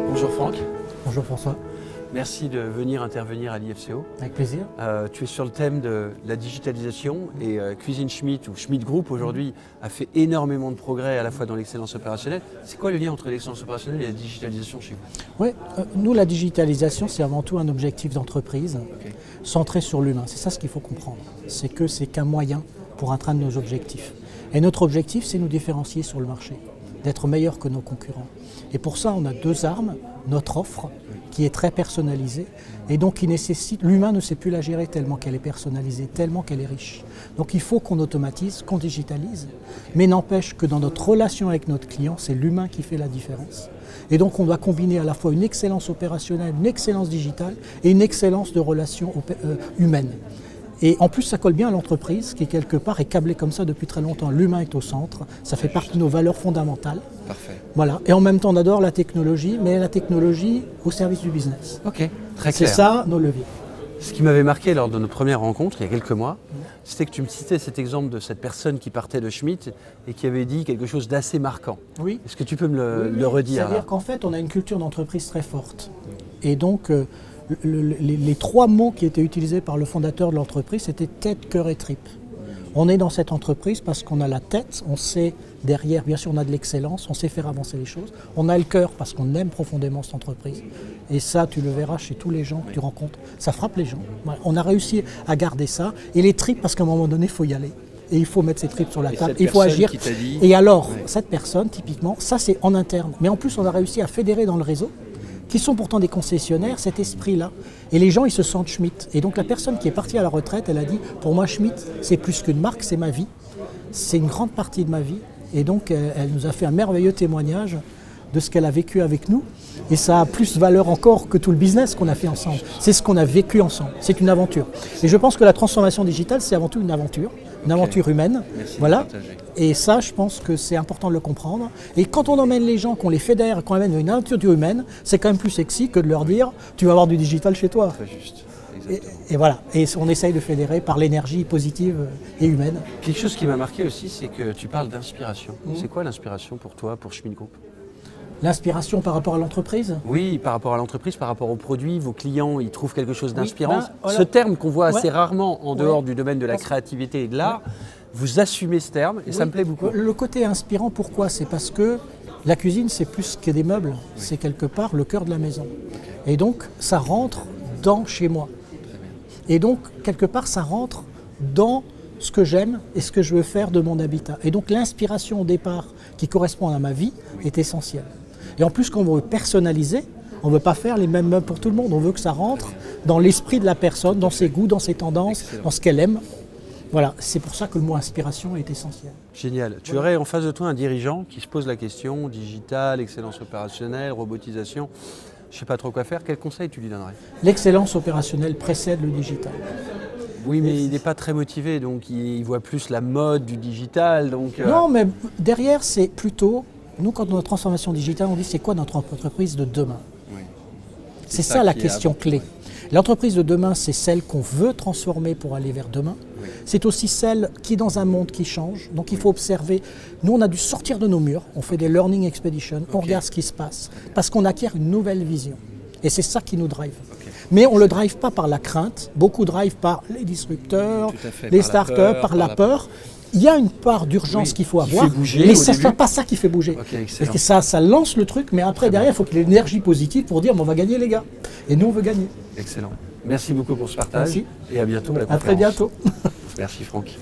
Bonjour Franck. Bonjour François. Merci de venir intervenir à l'IFCO. Avec plaisir. Tu es sur le thème de la digitalisation et Cuisine Schmitt ou Schmitt Group aujourd'hui a fait énormément de progrès à la fois dans l'excellence opérationnelle. C'est quoi le lien entre l'excellence opérationnelle et la digitalisation chez vous? Oui, nous la digitalisation c'est avant tout un objectif d'entreprise centré sur l'humain. C'est ça ce qu'il faut comprendre. C'est que c'est qu'un moyen pour atteindre nos objectifs. Et notre objectif c'est nous différencier sur le marché, d'être meilleur que nos concurrents. Et pour ça on a deux armes, notre offre qui est très personnalisée et donc qui nécessite, l'humain ne sait plus la gérer tellement qu'elle est personnalisée, tellement qu'elle est riche. Donc il faut qu'on automatise, qu'on digitalise, mais n'empêche que dans notre relation avec notre client, c'est l'humain qui fait la différence. Et donc on doit combiner à la fois une excellence opérationnelle, une excellence digitale et une excellence de relations humaines. Et en plus, ça colle bien à l'entreprise qui, quelque part, est câblée comme ça depuis très longtemps. L'humain est au centre, ça fait partie de nos valeurs fondamentales. Parfait. Voilà. Et en même temps, on adore la technologie, mais la technologie au service du business. Ok, très clair. C'est ça, nos leviers. Ce qui m'avait marqué lors de notre première rencontre, il y a quelques mois, c'était que tu me citais cet exemple de cette personne qui partait de Schmitt et qui avait dit quelque chose d'assez marquant. Oui. Est-ce que tu peux me le redire? C'est-à-dire qu'en fait, on a une culture d'entreprise très forte. Et donc, les trois mots qui étaient utilisés par le fondateur de l'entreprise, c'était tête, cœur et tripes. On est dans cette entreprise parce qu'on a la tête, on sait derrière, bien sûr on a de l'excellence, on sait faire avancer les choses. On a le cœur parce qu'on aime profondément cette entreprise. Et ça, tu le verras chez tous les gens que tu rencontres. Ça frappe les gens. Voilà. On a réussi à garder ça. Et les tripes parce qu'à un moment donné, il faut y aller. Et il faut mettre ses tripes sur la table, il faut agir. Et alors, cette personne, typiquement, ça c'est en interne. Mais en plus, on a réussi à fédérer dans le réseau, qui sont pourtant des concessionnaires, cet esprit-là. Et les gens, ils se sentent Schmitt. Et donc la personne qui est partie à la retraite, elle a dit, pour moi Schmitt, c'est plus qu'une marque, c'est ma vie. C'est une grande partie de ma vie. Et donc elle nous a fait un merveilleux témoignage de ce qu'elle a vécu avec nous. Et ça a plus valeur encore que tout le business qu'on a fait ensemble. C'est ce qu'on a vécu ensemble. C'est une aventure. Et je pense que la transformation digitale, c'est avant tout une aventure humaine. Voilà. Et ça, je pense que c'est important de le comprendre. Et quand on emmène les gens, qu'on les fédère, qu'on amène une aventure humaine, c'est quand même plus sexy que de leur dire « tu vas avoir du digital chez toi ». Très juste. Et voilà, et on essaye de fédérer par l'énergie positive et humaine. Quelque chose qui m'a marqué aussi, c'est que tu parles d'inspiration. C'est quoi l'inspiration pour toi, pour Schmitt Group? L'inspiration par rapport à l'entreprise? Oui, par rapport à l'entreprise, par rapport aux produits, vos clients, ils trouvent quelque chose d'inspirant. Voilà. Ce terme qu'on voit assez rarement en dehors du domaine de la créativité et de l'art, vous assumez ce terme et ça me plaît beaucoup. Le côté inspirant, pourquoi? C'est parce que la cuisine, c'est plus que des meubles, c'est quelque part le cœur de la maison. Et donc, ça rentre dans chez moi. Et donc, quelque part, ça rentre dans ce que j'aime et ce que je veux faire de mon habitat. Et donc, l'inspiration au départ, qui correspond à ma vie, est essentielle. Et en plus, quand on veut personnaliser, on ne veut pas faire les mêmes meubles pour tout le monde. On veut que ça rentre dans l'esprit de la personne, dans ses goûts, dans ses tendances, dans ce qu'elle aime. Voilà, c'est pour ça que le mot inspiration est essentiel. Génial. Tu aurais en face de toi un dirigeant qui se pose la question, digital, excellence opérationnelle, robotisation, je ne sais pas trop quoi faire. Quel conseil tu lui donnerais? L'excellence opérationnelle précède le digital. Oui, mais il n'est pas très motivé, donc il voit plus la mode du digital. Donc, Non, mais derrière, c'est plutôt... Nous, quand on a transformation digitale, on dit c'est quoi notre entreprise de demain? C'est ça la question clé. L'entreprise de demain, c'est celle qu'on veut transformer pour aller vers demain. C'est aussi celle qui est dans un monde qui change. Donc il faut observer. Nous, on a dû sortir de nos murs. On fait des learning expeditions. On regarde ce qui se passe. Parce qu'on acquiert une nouvelle vision. Et c'est ça qui nous drive. Mais on ne le drive pas par la crainte. Beaucoup drive par les disrupteurs, les startups, par la peur. Il y a une part d'urgence qu'il faut avoir, mais ce n'est pas ça qui fait bouger. Parce que ça lance le truc, mais après, derrière, il faut qu'il y ait l'énergie positive pour dire on va gagner les gars. Et nous, on veut gagner. Excellent. Merci beaucoup pour ce partage. Merci. Et à bientôt. À très bientôt. Merci Franck.